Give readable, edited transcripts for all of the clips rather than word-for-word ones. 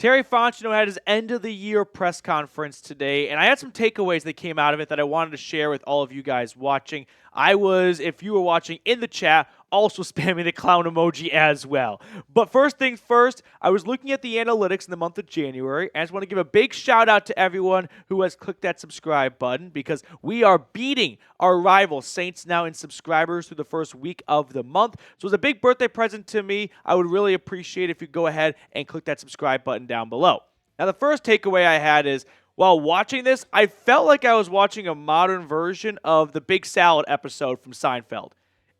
Terry Fontenot had his end-of-the-year press conference today, and I had some takeaways that came out of it that I wanted to share with all of you guys watching. I was, if you were watching in the chat, also spamming the clown emoji as well. But first things first, I was looking at the analytics in the month of January, and I just want to give a big shout out to everyone who has clicked that subscribe button because we are beating our rival Saints now in subscribers through the first week of the month. So it's a big birthday present to me. I would really appreciate if you go ahead and click that subscribe button down below. Now, the first takeaway I had is, while watching this, I felt like I was watching a modern version of the Big Salad episode from Seinfeld.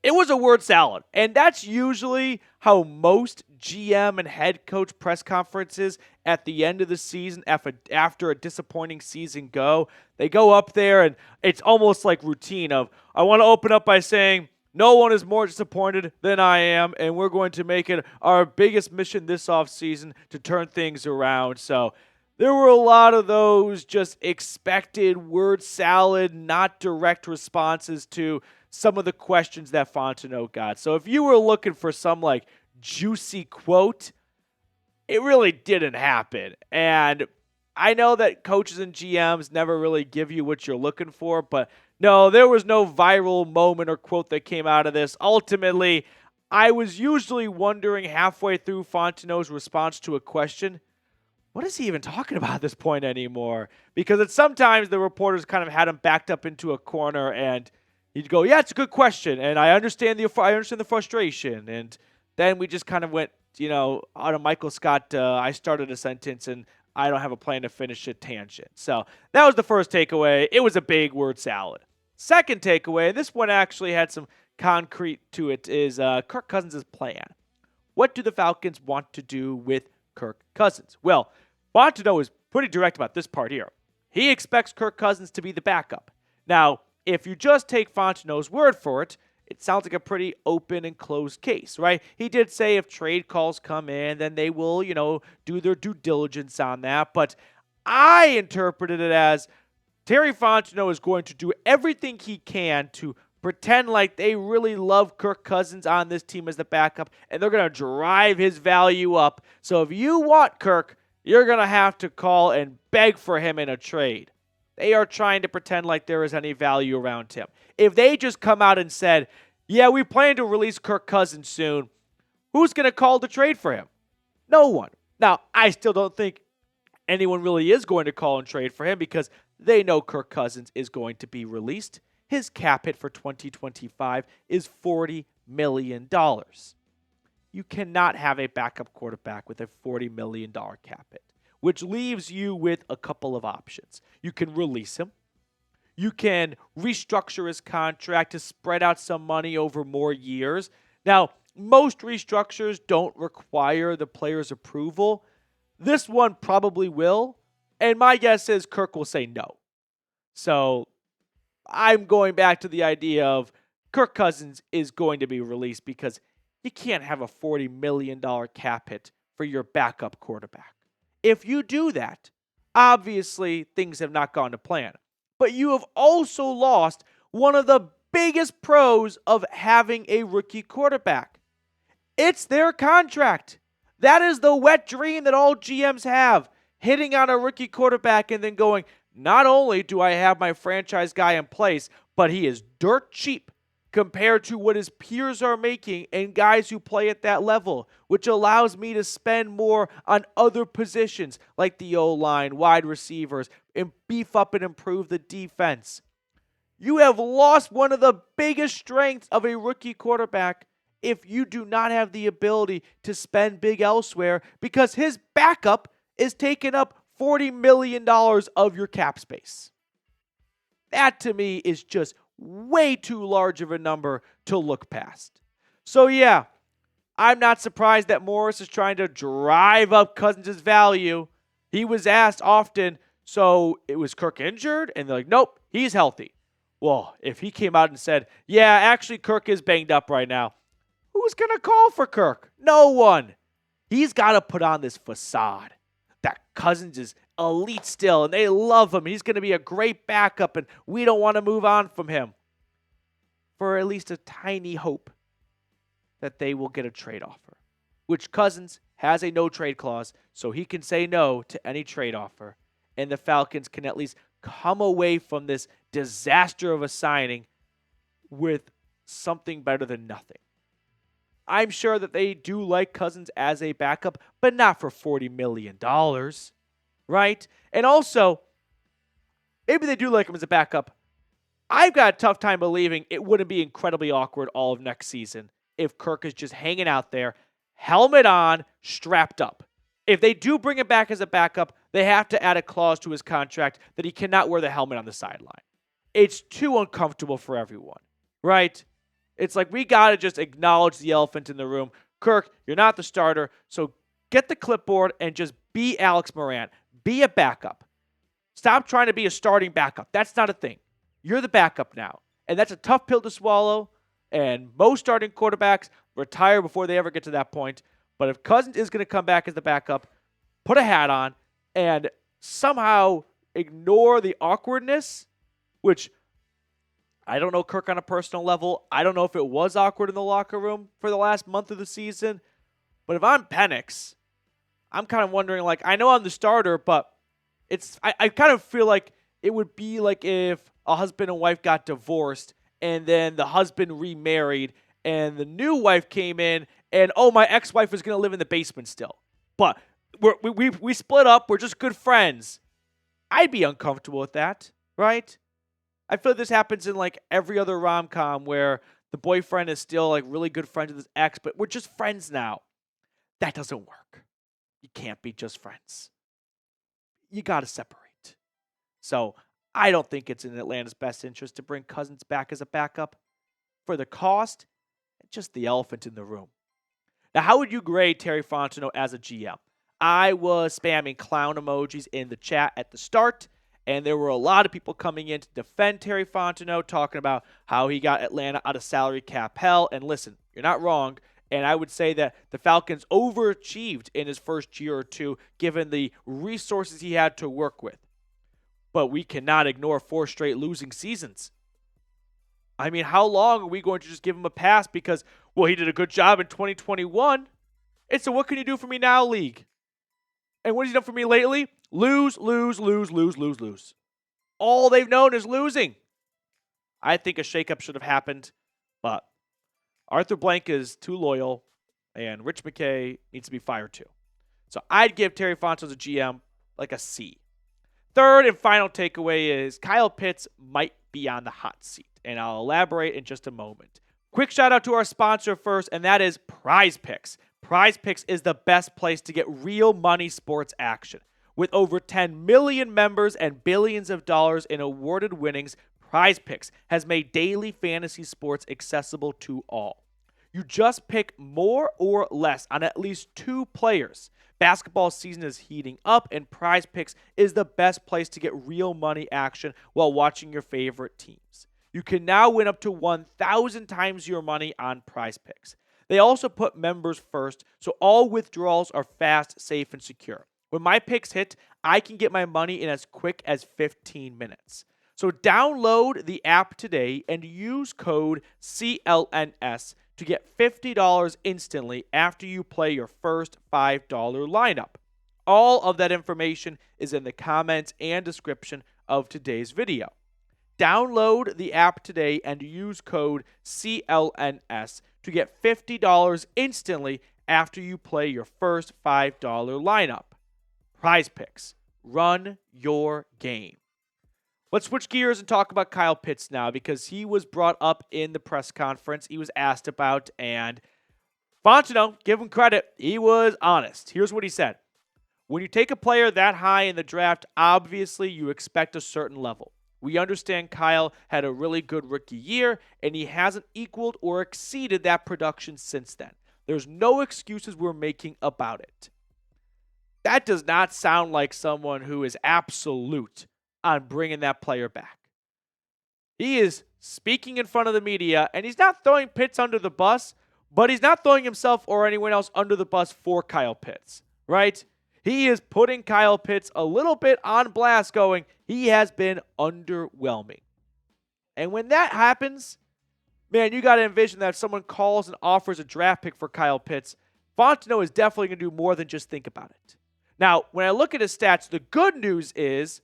It was a word salad, and that's usually how most GM and head coach press conferences at the end of the season, after a disappointing season go. They go up there, and it's almost like routine of, I want to open up by saying, no one is more disappointed than I am, and we're going to make it our biggest mission this offseason to turn things around. So there were a lot of those just expected word salad, not direct responses to some of the questions that Fontenot got. So if you were looking for some like juicy quote, it really didn't happen. And I know that coaches and GMs never really give you what you're looking for, but no, there was no viral moment or quote that came out of this. Ultimately, I was usually wondering halfway through Fontenot's response to a question, what is he even talking about at this point anymore? Because sometimes the reporters kind of had him backed up into a corner, and he'd go, yeah, it's a good question, and I understand the frustration. And then we just kind of went, out of Michael Scott, I started a sentence, and I don't have a plan to finish it tangent. So that was the first takeaway. It was a big word salad. Second takeaway, this one actually had some concrete to it, is Kirk Cousins' plan. What do the Falcons want to do with Kirk Cousins? Well, Fontenot is pretty direct about this part here. He expects Kirk Cousins to be the backup. Now, if you just take Fontenot's word for it, it sounds like a pretty open and closed case, right? He did say if trade calls come in, then they will, do their due diligence on that. But I interpreted it as Terry Fontenot is going to do everything he can to pretend like they really love Kirk Cousins on this team as the backup, and they're going to drive his value up. So if you want Kirk, you're going to have to call and beg for him in a trade. They are trying to pretend like there is any value around him. If they just come out and said, yeah, we plan to release Kirk Cousins soon, who's going to call the trade for him? No one. Now, I still don't think anyone really is going to call and trade for him because they know Kirk Cousins is going to be released. His cap hit for 2025 is $40 million. You cannot have a backup quarterback with a $40 million cap hit, which leaves you with a couple of options. You can release him. You can restructure his contract to spread out some money over more years. Now, most restructures don't require the player's approval. This one probably will, and my guess is Kirk will say no. So I'm going back to the idea of Kirk Cousins is going to be released because you can't have a $40 million cap hit for your backup quarterback. If you do that, obviously things have not gone to plan. But you have also lost one of the biggest pros of having a rookie quarterback. It's their contract. That is the wet dream that all GMs have, hitting on a rookie quarterback and then going, not only do I have my franchise guy in place, but he is dirt cheap compared to what his peers are making and guys who play at that level, which allows me to spend more on other positions like the O-line, wide receivers, and beef up and improve the defense. You have lost one of the biggest strengths of a rookie quarterback if you do not have the ability to spend big elsewhere because his backup is taking up $40 million of your cap space. That to me is just way too large of a number to look past. So yeah, I'm not surprised that Morris is trying to drive up Cousins' value. He was asked often, so it was Kirk injured? And they're like, nope, he's healthy. Well, if he came out and said, yeah, actually Kirk is banged up right now, who's going to call for Kirk? No one. He's got to put on this facade that Cousins is elite still, and they love him. He's going to be a great backup, and we don't want to move on from him. For at least a tiny hope that they will get a trade offer, which Cousins has a no-trade clause, so he can say no to any trade offer. And the Falcons can at least come away from this disaster of a signing with something better than nothing. I'm sure that they do like Cousins as a backup, but not for $40 million, right? And also, maybe they do like him as a backup. I've got a tough time believing it wouldn't be incredibly awkward all of next season if Kirk is just hanging out there, helmet on, strapped up. If they do bring him back as a backup, they have to add a clause to his contract that he cannot wear the helmet on the sideline. It's too uncomfortable for everyone, right? It's like we got to just acknowledge the elephant in the room. Kirk, you're not the starter, so get the clipboard and just be Alex Moran. Be a backup. Stop trying to be a starting backup. That's not a thing. You're the backup now. And that's a tough pill to swallow, and most starting quarterbacks retire before they ever get to that point. But if Cousins is going to come back as the backup, put a hat on and somehow ignore the awkwardness, which I don't know Kirk on a personal level. I don't know if it was awkward in the locker room for the last month of the season. But if I'm Penix, I'm kind of wondering, like, I know I'm the starter, but I kind of feel like it would be like if a husband and wife got divorced and then the husband remarried and the new wife came in and, oh, my ex-wife is going to live in the basement still. But we split up. We're just good friends. I'd be uncomfortable with that, right? I feel like this happens in like every other rom-com where the boyfriend is still like really good friends with his ex, but we're just friends now. That doesn't work. You can't be just friends. You got to separate. So I don't think it's in Atlanta's best interest to bring Cousins back as a backup. For the cost, just the elephant in the room. Now, how would you grade Terry Fontenot as a GM? I was spamming clown emojis in the chat at the start, and there were a lot of people coming in to defend Terry Fontenot, talking about how he got Atlanta out of salary cap hell. And listen, you're not wrong. And I would say that the Falcons overachieved in his first year or two, given the resources he had to work with. But we cannot ignore 4 straight losing seasons. I mean, how long are we going to just give him a pass because, well, he did a good job in 2021? It's a what can you do for me now league. And what has he done for me lately? Lose, lose, lose, lose, lose, lose. All they've known is losing. I think a shakeup should have happened, but Arthur Blank is too loyal, and Rich McKay needs to be fired too. So I'd give Terry Fontenot as a GM like a C. Third and final takeaway is Kyle Pitts might be on the hot seat, and I'll elaborate in just a moment. Quick shout out to our sponsor first, and that is Prize Picks. Prize Picks is the best place to get real money sports action. With over 10 million members and billions of dollars in awarded winnings, Prize Picks has made daily fantasy sports accessible to all. You just pick more or less on at least 2 players. Basketball season is heating up, and Prize Picks is the best place to get real money action while watching your favorite teams. You can now win up to 1,000 times your money on Prize Picks. They also put members first, so all withdrawals are fast, safe, and secure. When my picks hit, I can get my money in as quick as 15 minutes. So download the app today and use code CLNS to get $50 instantly after you play your first $5 lineup. All of that information is in the comments and description of today's video. Download the app today and use code CLNS to get $50 instantly after you play your first $5 lineup. Prize Picks. Run your game. Let's switch gears and talk about Kyle Pitts now, because he was brought up in the press conference. He was asked about, and Fontenot, give him credit, he was honest. Here's what he said. When you take a player that high in the draft, obviously you expect a certain level. We understand Kyle had a really good rookie year, and he hasn't equaled or exceeded that production since then. There's no excuses we're making about it. That does not sound like someone who is absolute on bringing that player back. He is speaking in front of the media, and he's not throwing Pitts under the bus, but he's not throwing himself or anyone else under the bus for Kyle Pitts, right? He is putting Kyle Pitts a little bit on blast, going, he has been underwhelming. And when that happens, man, you got to envision that if someone calls and offers a draft pick for Kyle Pitts, Fontenot is definitely going to do more than just think about it. Now, when I look at his stats, the good news is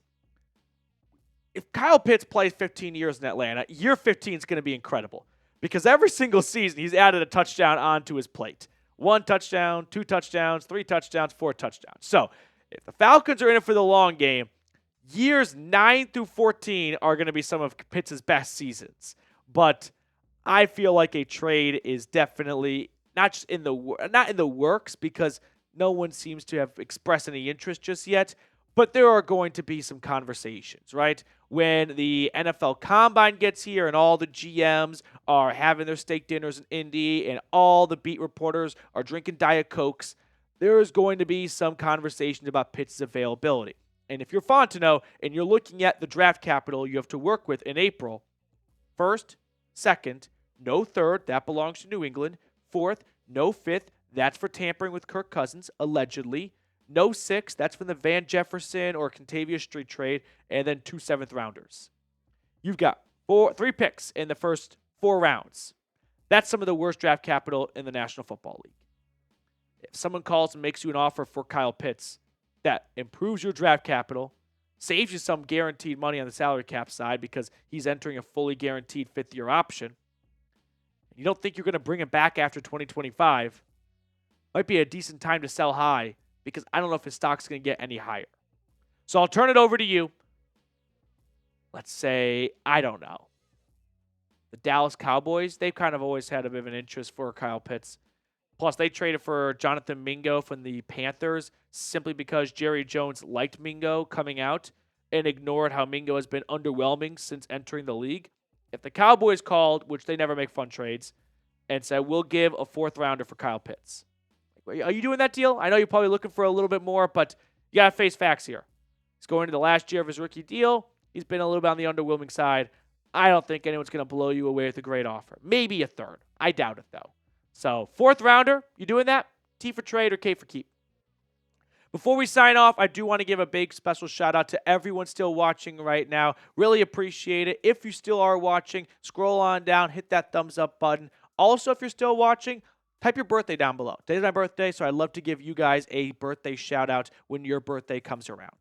if Kyle Pitts plays 15 years in Atlanta, year 15 is going to be incredible because every single season he's added a touchdown onto his plate. 1 touchdown, 2 touchdowns, 3 touchdowns, 4 touchdowns. So if the Falcons are in it for the long game, years 9 through 14 are going to be some of Pitts' best seasons. But I feel like a trade is definitely not in the works because no one seems to have expressed any interest just yet. But there are going to be some conversations, right? When the NFL Combine gets here and all the GMs are having their steak dinners in Indy and all the beat reporters are drinking Diet Cokes, there is going to be some conversation about Pitts' availability. And if you're Fontenot and you're looking at the draft capital you have to work with in April, first, second, no third, that belongs to New England. Fourth, no fifth, that's for tampering with Kirk Cousins, allegedly. No sixth, that's from the Van Jefferson or Contavious Street trade, and then 2 7th-rounders. You've got 3 picks in the first 4 rounds. That's some of the worst draft capital in the National Football League. If someone calls and makes you an offer for Kyle Pitts that improves your draft capital, saves you some guaranteed money on the salary cap side because he's entering a fully guaranteed 5th-year option, and you don't think you're going to bring him back after 2025, might be a decent time to sell high because I don't know if his stock's going to get any higher. So I'll turn it over to you. Let's say, I don't know. The Dallas Cowboys, they've kind of always had a bit of an interest for Kyle Pitts. Plus, they traded for Jonathan Mingo from the Panthers simply because Jerry Jones liked Mingo coming out and ignored how Mingo has been underwhelming since entering the league. If the Cowboys called, which they never make fun trades, and said, we'll give a 4th-rounder for Kyle Pitts, are you doing that deal? I know you're probably looking for a little bit more, but you got to face facts here. He's going into the last year of his rookie deal. He's been a little bit on the underwhelming side. I don't think anyone's going to blow you away with a great offer. Maybe a 3rd. I doubt it, though. So, 4th-rounder, you doing that? T for trade or K for keep? Before we sign off, I do want to give a big special shout-out to everyone still watching right now. Really appreciate it. If you still are watching, scroll on down, hit that thumbs up button. Also, if you're still watching, type your birthday down below. Today's my birthday, so I'd love to give you guys a birthday shout-out when your birthday comes around.